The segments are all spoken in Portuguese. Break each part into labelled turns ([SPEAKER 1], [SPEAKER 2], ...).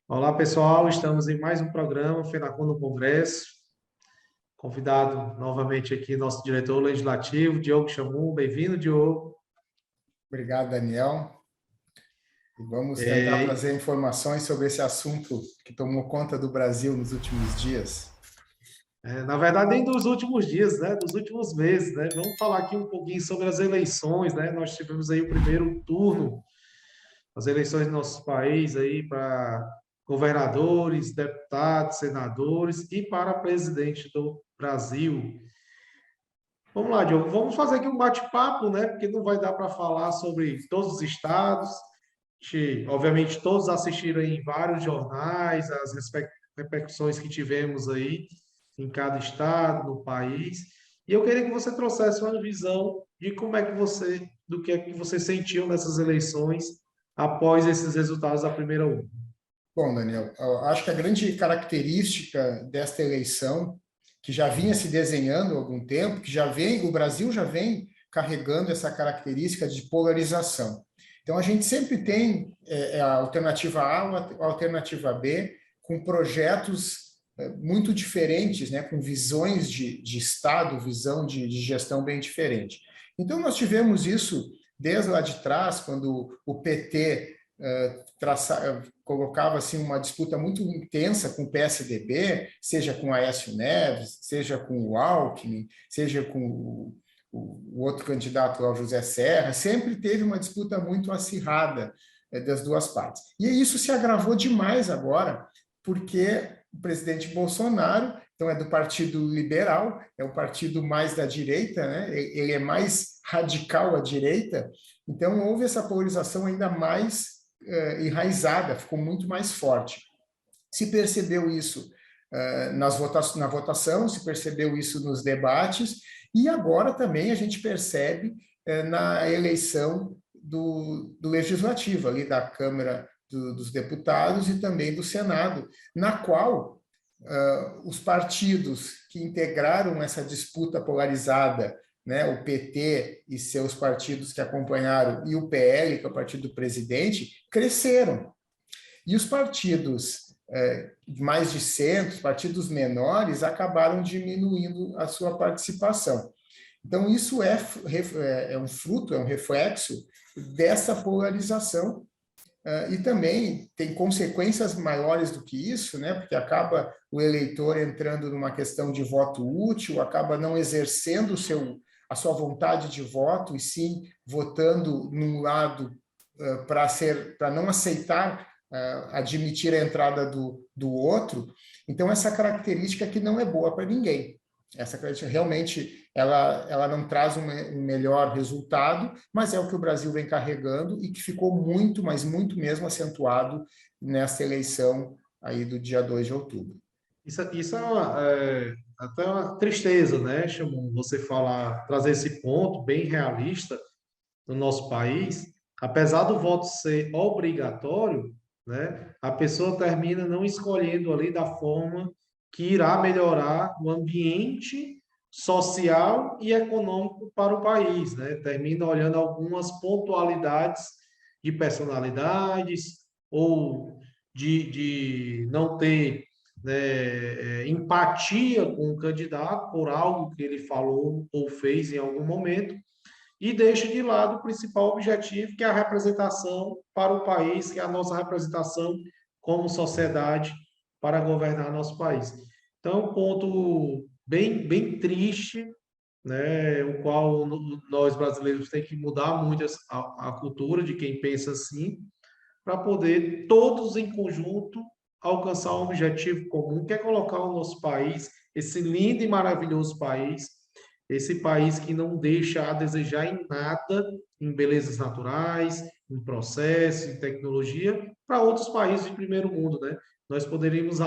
[SPEAKER 1] Olá, pessoal. Estamos em mais um programa FENACON no Congresso. Convidado novamente aqui nosso diretor legislativo, Diogo Chamum. Bem-vindo, Diogo.
[SPEAKER 2] Obrigado, Daniel. E vamos tentar trazer informações sobre esse assunto que tomou conta do Brasil nos últimos dias.
[SPEAKER 1] Na verdade, nem dos últimos dias, né? Dos últimos meses, né? Vamos falar aqui um pouquinho sobre as eleições, né? Nós tivemos aí o primeiro turno, as eleições do nosso país aí para governadores, deputados, senadores e para presidente do Brasil. Vamos lá, Diogo. Vamos fazer aqui um bate-papo, né? Porque não vai dar para falar sobre todos os estados. Obviamente, todos assistiram aí em vários jornais, as repercussões que tivemos aí em cada estado, no país. E eu queria que você trouxesse uma visão de como é que você, do que é que você sentiu nessas eleições após esses resultados da primeira urna.
[SPEAKER 2] Bom, Daniel, eu acho que a grande característica desta eleição, que já vinha se desenhando há algum tempo, o Brasil já vem carregando essa característica de polarização. Então, a gente sempre tem a alternativa A ou a alternativa B, com projetos muito diferentes, né, com visões de Estado, visão de gestão bem diferente. Então, nós tivemos isso desde lá de trás, quando o PT colocava assim, uma disputa muito intensa com o PSDB, seja com Aécio Neves, seja com o Alckmin, seja com o outro candidato lá, o José Serra, sempre teve uma disputa muito acirrada das duas partes. E isso se agravou demais agora, porque o presidente Bolsonaro, então é do Partido Liberal, é o partido mais da direita, né? Ele é mais radical à direita, então houve essa polarização ainda mais enraizada, ficou muito mais forte. Se percebeu isso na votação, se percebeu isso nos debates, e agora também a gente percebe na eleição do Legislativo, ali da Câmara dos Deputados e também do Senado, na qual os partidos que integraram essa disputa polarizada, né, o PT e seus partidos que acompanharam, e o PL, que é o partido do presidente, cresceram. E os partidos mais de centro, os partidos menores, acabaram diminuindo a sua participação. Então, isso é um fruto, é um reflexo dessa polarização, e também tem consequências maiores do que isso, né? Porque acaba o eleitor entrando numa questão de voto útil, acaba não exercendo a sua vontade de voto, e sim votando num lado para não aceitar admitir a entrada do outro. Então, essa característica que não é boa para ninguém. Essa característica realmente ela não traz um melhor resultado, mas é o que o Brasil vem carregando e que ficou muito, mas muito mesmo acentuado nessa eleição aí do dia 2 de outubro.
[SPEAKER 1] Isso é até uma tristeza, né, Chamum, você trazer esse ponto bem realista no nosso país. Apesar do voto ser obrigatório, né, a pessoa termina não escolhendo ali da forma que irá melhorar o ambiente social e econômico para o país, né? Termina olhando algumas pontualidades de personalidades ou de não ter, né, empatia com o candidato por algo que ele falou ou fez em algum momento, e deixa de lado o principal objetivo, que é a representação para o país, que é a nossa representação como sociedade para governar nosso país. Então, é um ponto bem triste, né, o qual nós brasileiros temos que mudar muito a cultura de quem pensa assim, para poder todos em conjunto alcançar um objetivo comum, que é colocar o nosso país, esse lindo e maravilhoso país, esse país que não deixa a desejar em nada, em belezas naturais, em processo, em tecnologia, para outros países de primeiro mundo, né? Nós poderíamos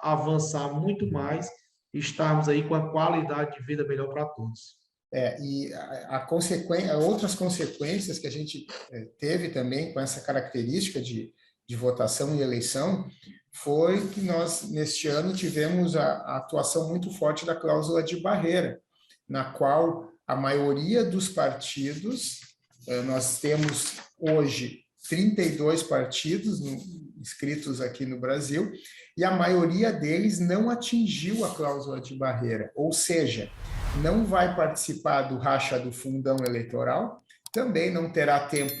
[SPEAKER 1] avançar muito mais e estarmos aí com a qualidade de vida melhor para todos.
[SPEAKER 2] E outras consequências que a gente teve também com essa característica de votação e eleição foi que nós, neste ano, tivemos a atuação muito forte da cláusula de barreira, na qual a maioria dos partidos, nós temos hoje 32 partidos inscritos aqui no Brasil, e a maioria deles não atingiu a cláusula de barreira, ou seja, não vai participar do racha do fundão eleitoral, também não terá tempo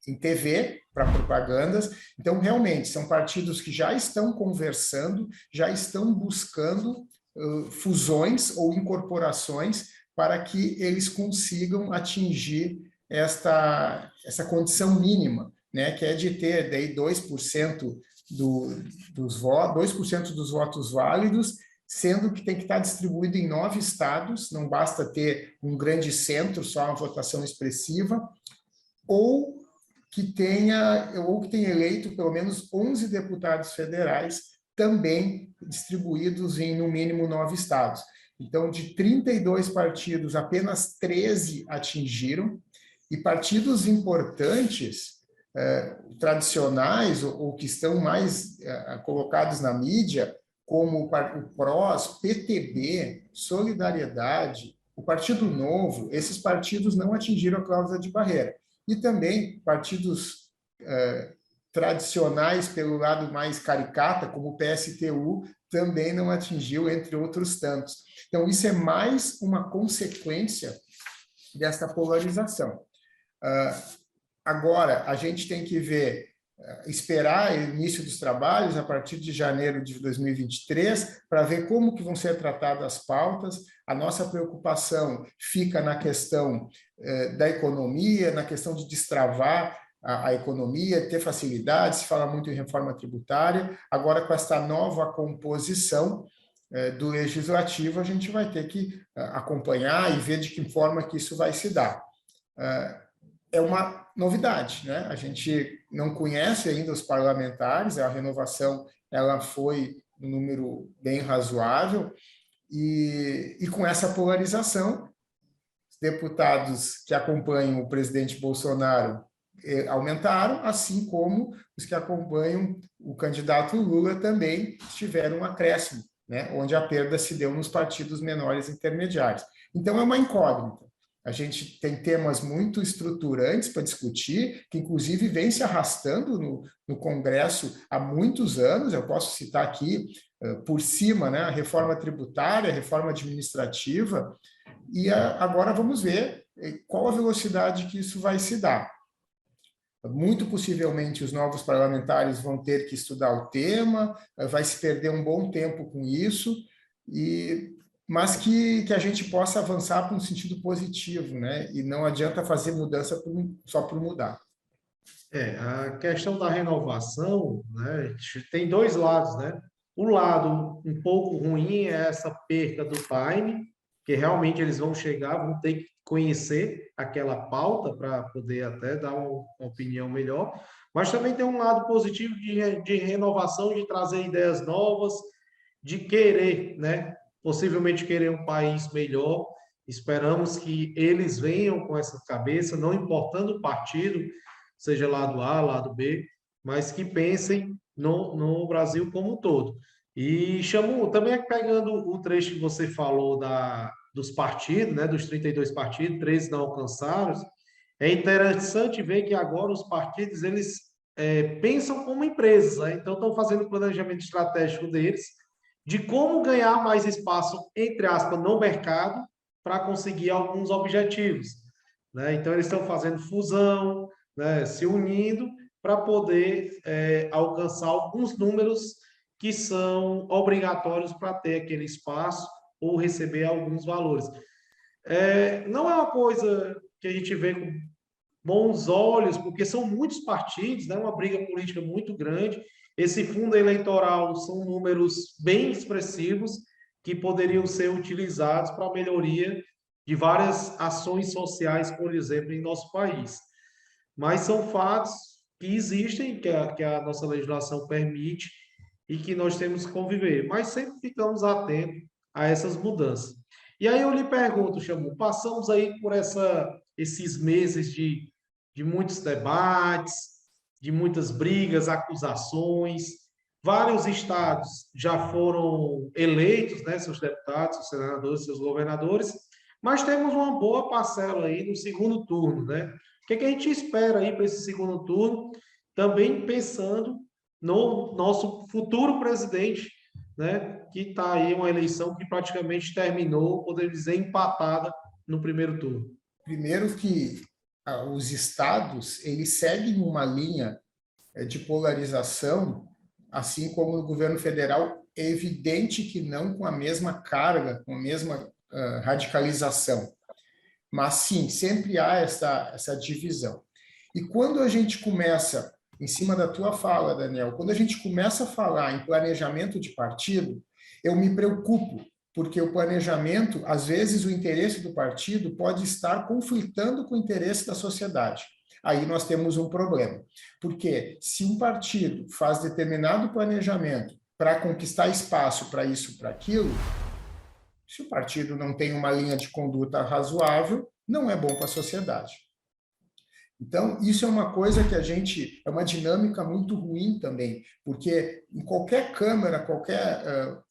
[SPEAKER 2] em TV para propagandas. Então, realmente, são partidos que já estão conversando, já estão buscando fusões ou incorporações para que eles consigam atingir essa condição mínima, né, que é de ter daí 2% dos votos, 2% dos votos válidos, sendo que tem que estar distribuído em 9 estados, não basta ter um grande centro, só uma votação expressiva, ou que tenha eleito pelo menos 11 deputados federais, também distribuídos em, no mínimo, 9 estados. Então, de 32 partidos, apenas 13 atingiram, e partidos importantes, tradicionais, ou que estão mais colocados na mídia, como o PROS, PTB, Solidariedade, o Partido Novo, esses partidos não atingiram a cláusula de barreira. E também partidos tradicionais, pelo lado mais caricata, como o PSTU, também não atingiu, entre outros tantos. Então, isso é mais uma consequência desta polarização. Agora, a gente tem que esperar o início dos trabalhos a partir de janeiro de 2023 para ver como que vão ser tratadas as pautas. A nossa preocupação fica na questão da economia, na questão de destravar a economia, ter facilidade, se fala muito em reforma tributária. Agora, com esta nova composição do legislativo, a gente vai ter que acompanhar e ver de que forma que isso vai se dar. É uma novidade, né? A gente não conhece ainda os parlamentares, a renovação ela foi um número bem razoável, e com essa polarização, os deputados que acompanham o presidente Bolsonaro aumentaram, assim como os que acompanham o candidato Lula também tiveram um acréscimo, né? Onde a perda se deu nos partidos menores intermediários. Então, é uma incógnita. A gente tem temas muito estruturantes para discutir, que inclusive vem se arrastando no Congresso há muitos anos. Eu posso citar aqui, por cima, né, a reforma tributária, a reforma administrativa, e agora vamos ver qual a velocidade que isso vai se dar. Muito possivelmente os novos parlamentares vão ter que estudar o tema, vai se perder um bom tempo com isso, mas que a gente possa avançar para um sentido positivo, né? E não adianta fazer mudança só por mudar.
[SPEAKER 1] A questão da renovação, né, tem dois lados, né? O lado um pouco ruim é essa perca do time, que realmente eles vão chegar, vão ter que conhecer aquela pauta para poder até dar uma opinião melhor, mas também tem um lado positivo de renovação, de trazer ideias novas, de querer, né? Possivelmente querer um país melhor. Esperamos que eles venham com essa cabeça, não importando o partido, seja lado A, lado B, mas que pensem no Brasil como um todo. E chamo também pegando o trecho que você falou dos partidos, né, dos 32 partidos, 13 não alcançaram. É interessante ver que agora os partidos eles pensam como empresas, né? Então estão fazendo o planejamento estratégico deles de como ganhar mais espaço, entre aspas, no mercado para conseguir alguns objetivos, né? Então eles estão fazendo fusão, né, se unindo para poder alcançar alguns números que são obrigatórios para ter aquele espaço ou receber alguns valores. Não é uma coisa que a gente vê com bons olhos, porque são muitos partidos, né, uma briga política muito grande. Esse fundo eleitoral são números bem expressivos que poderiam ser utilizados para a melhoria de várias ações sociais, por exemplo, em nosso país. Mas são fatos que existem, que a nossa legislação permite e que nós temos que conviver. Mas sempre ficamos atentos a essas mudanças. E aí eu lhe pergunto, Chamu, passamos aí por esses meses de muitos debates, de muitas brigas, acusações, vários estados já foram eleitos, né, seus deputados, seus senadores, seus governadores, mas temos uma boa parcela aí no segundo turno, né? O que é que a gente espera aí para esse segundo turno? Também pensando no nosso futuro presidente, né? Que está aí uma eleição que praticamente terminou, podemos dizer, empatada no primeiro turno.
[SPEAKER 2] Primeiro que os estados, eles seguem uma linha de polarização, assim como no governo federal, é evidente que não com a mesma carga, com a mesma radicalização. Mas sim, sempre há essa divisão. E quando a gente começa, em cima da tua fala, Daniel, quando a gente começa a falar em planejamento de partido, eu me preocupo, porque o planejamento, às vezes, o interesse do partido pode estar conflitando com o interesse da sociedade. Aí nós temos um problema. Porque se um partido faz determinado planejamento para conquistar espaço para isso, para aquilo, se o partido não tem uma linha de conduta razoável, não é bom para a sociedade. Então, isso é uma coisa que é uma dinâmica muito ruim também, porque em qualquer Câmara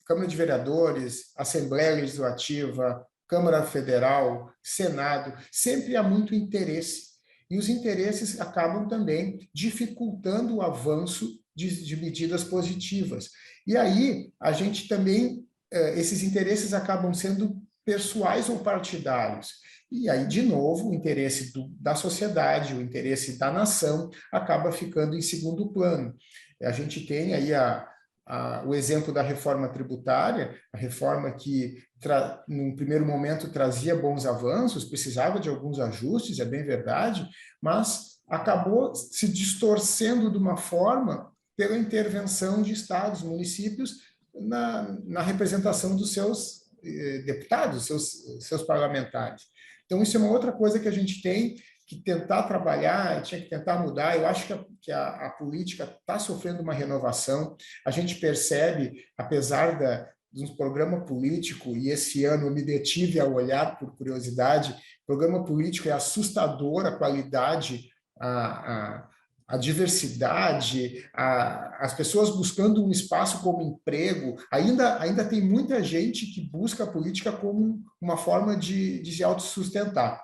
[SPEAKER 2] Câmara de Vereadores, Assembleia Legislativa, Câmara Federal, Senado, sempre há muito interesse. E os interesses acabam também dificultando o avanço de medidas positivas. E aí, a gente também, esses interesses acabam sendo pessoais ou partidários. E aí, de novo, o interesse da sociedade, o interesse da nação acaba ficando em segundo plano. A gente tem aí o exemplo da reforma tributária, a reforma que, num primeiro momento, trazia bons avanços, precisava de alguns ajustes, é bem verdade, mas acabou se distorcendo de uma forma pela intervenção de estados, municípios, na representação dos seus deputados, seus parlamentares. Então, isso é uma outra coisa que a gente tem que tentar trabalhar, tinha que tentar mudar. Eu acho que a política está sofrendo uma renovação. A gente percebe, apesar de um programa político, e esse ano eu me detive a olhar por curiosidade, o programa político é assustador a qualidade, a diversidade, as pessoas buscando um espaço como emprego. Ainda tem muita gente que busca a política como uma forma de se autossustentar.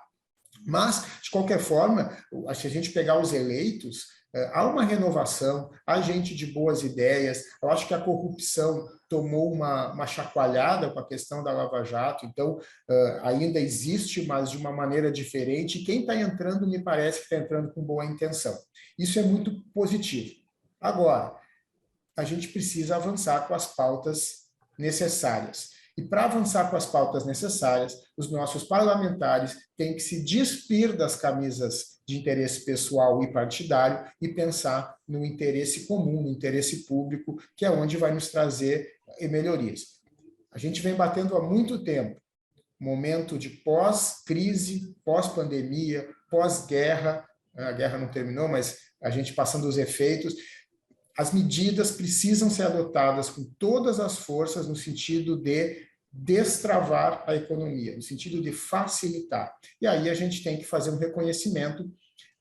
[SPEAKER 2] Mas, de qualquer forma, se a gente pegar os eleitos, há uma renovação, há gente de boas ideias. Eu acho que a corrupção tomou uma chacoalhada com a questão da Lava Jato, então ainda existe, mas de uma maneira diferente. E quem está entrando, me parece que está entrando com boa intenção. Isso é muito positivo. Agora, a gente precisa avançar com as pautas necessárias. E para avançar com as pautas necessárias, os nossos parlamentares têm que se despir das camisas de interesse pessoal e partidário e pensar no interesse comum, no interesse público, que é onde vai nos trazer melhorias. A gente vem batendo há muito tempo, momento de pós-crise, pós-pandemia, pós-guerra, a guerra não terminou, mas a gente passando os efeitos. As medidas precisam ser adotadas com todas as forças no sentido de destravar a economia, no sentido de facilitar. E aí a gente tem que fazer um reconhecimento.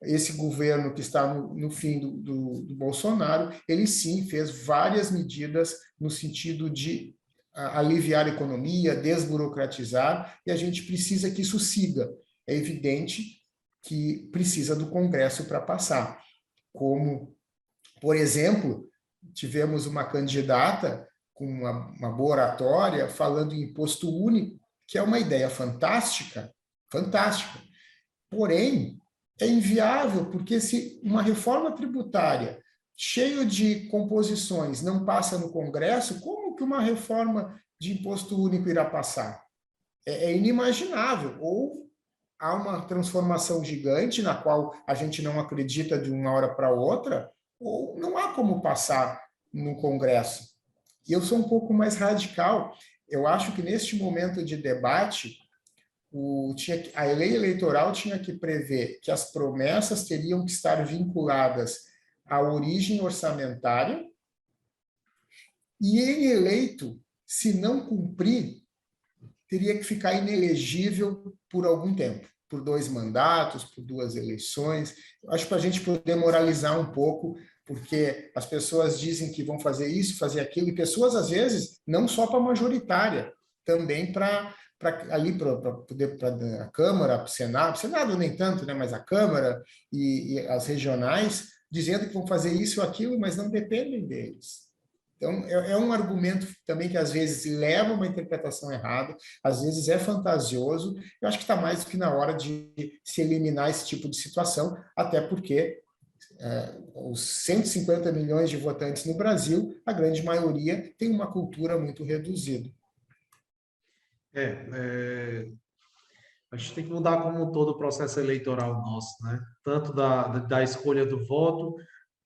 [SPEAKER 2] Esse governo que está no fim do Bolsonaro, ele sim fez várias medidas no sentido de aliviar a economia, desburocratizar, e a gente precisa que isso siga. É evidente que precisa do Congresso para passar. Como, por exemplo, tivemos uma candidata com uma boa oratória falando em imposto único, que é uma ideia fantástica, fantástica. Porém, é inviável, porque se uma reforma tributária cheia de composições não passa no Congresso, como que uma reforma de imposto único irá passar? É inimaginável. Ou há uma transformação gigante na qual a gente não acredita de uma hora para outra, ou não há como passar no Congresso. E eu sou um pouco mais radical. Eu acho que neste momento de debate, a lei eleitoral tinha que prever que as promessas teriam que estar vinculadas à origem orçamentária e, em eleito, se não cumprir, teria que ficar inelegível por algum tempo, por 2 mandatos, por 2 eleições. Acho que para a gente poder moralizar um pouco porque as pessoas dizem que vão fazer isso, fazer aquilo, e pessoas, às vezes, não só para a majoritária, também para poder para a Câmara, para o Senado nem tanto, né, mas a Câmara e as regionais, dizendo que vão fazer isso ou aquilo, mas não dependem deles. Então, é um argumento também que às vezes leva a uma interpretação errada, às vezes é fantasioso. Eu acho que está mais do que na hora de se eliminar esse tipo de situação, até porque os 150 milhões de votantes no Brasil, a grande maioria tem uma cultura muito reduzida.
[SPEAKER 1] A gente tem que mudar como um todo o processo eleitoral nosso, né? Tanto da escolha do voto,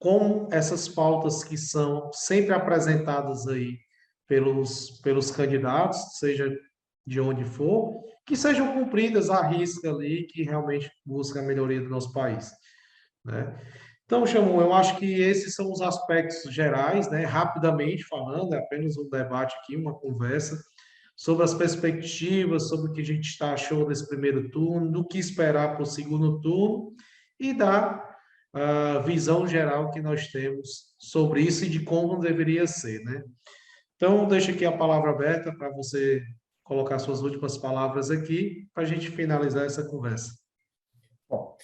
[SPEAKER 1] como essas pautas que são sempre apresentadas aí pelos candidatos, seja de onde for, que sejam cumpridas à risca ali, que realmente busca a melhoria do nosso país, né? Então, Chamu, eu acho que esses são os aspectos gerais, né? Rapidamente falando, é apenas um debate aqui, uma conversa sobre as perspectivas, sobre o que a gente achou desse primeiro turno, do que esperar para o segundo turno e da visão geral que nós temos sobre isso e de como deveria ser, né? Então, deixo aqui a palavra aberta para você colocar suas últimas palavras aqui, para a gente finalizar essa conversa.
[SPEAKER 2] Bom,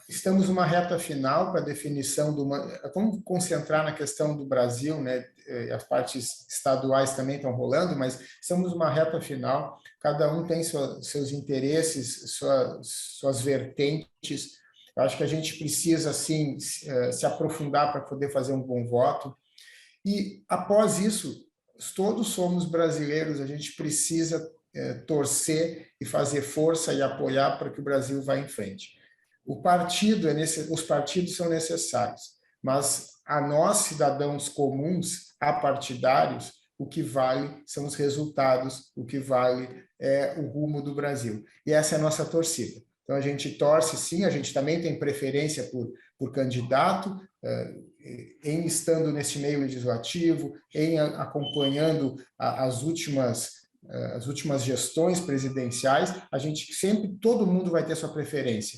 [SPEAKER 2] estamos numa reta final para a definição de uma... Vamos concentrar na questão do Brasil, né? As partes estaduais também estão rolando, mas estamos numa reta final, cada um tem seus interesses, suas vertentes. Eu acho que a gente precisa, assim, se aprofundar para poder fazer um bom voto. E, após isso, todos somos brasileiros, a gente precisa torcer e fazer força e apoiar para que o Brasil vá em frente. Os partidos são necessários, mas a nós, cidadãos comuns, apartidários, o que vale são os resultados, o que vale é o rumo do Brasil. E essa é a nossa torcida. Então, a gente torce, sim, a gente também tem preferência por candidato, em estando nesse meio legislativo, em acompanhando as últimas gestões presidenciais, a gente sempre, todo mundo vai ter sua preferência,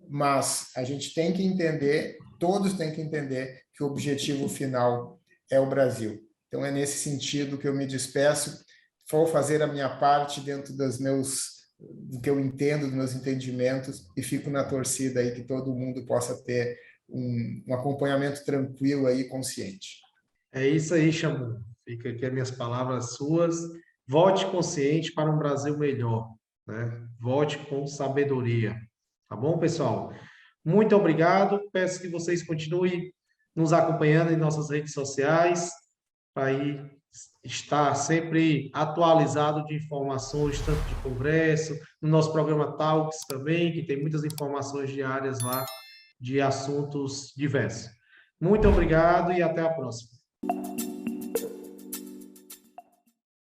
[SPEAKER 2] mas a gente tem que entender, todos têm que entender que o objetivo final é o Brasil. Então, é nesse sentido que eu me despeço, vou fazer a minha parte dentro do que eu entendo, dos meus entendimentos, e fico na torcida aí que todo mundo possa ter um acompanhamento tranquilo aí, consciente.
[SPEAKER 1] É isso aí, Chamu. Fica aqui as minhas palavras suas. Vote consciente para um Brasil melhor, né? Vote com sabedoria. Tá bom, pessoal? Muito obrigado. Peço que vocês continuem nos acompanhando em nossas redes sociais, para aí estar sempre atualizado de informações, tanto de congresso, no nosso programa Talks também, que tem muitas informações diárias lá de assuntos diversos. Muito obrigado e até a próxima.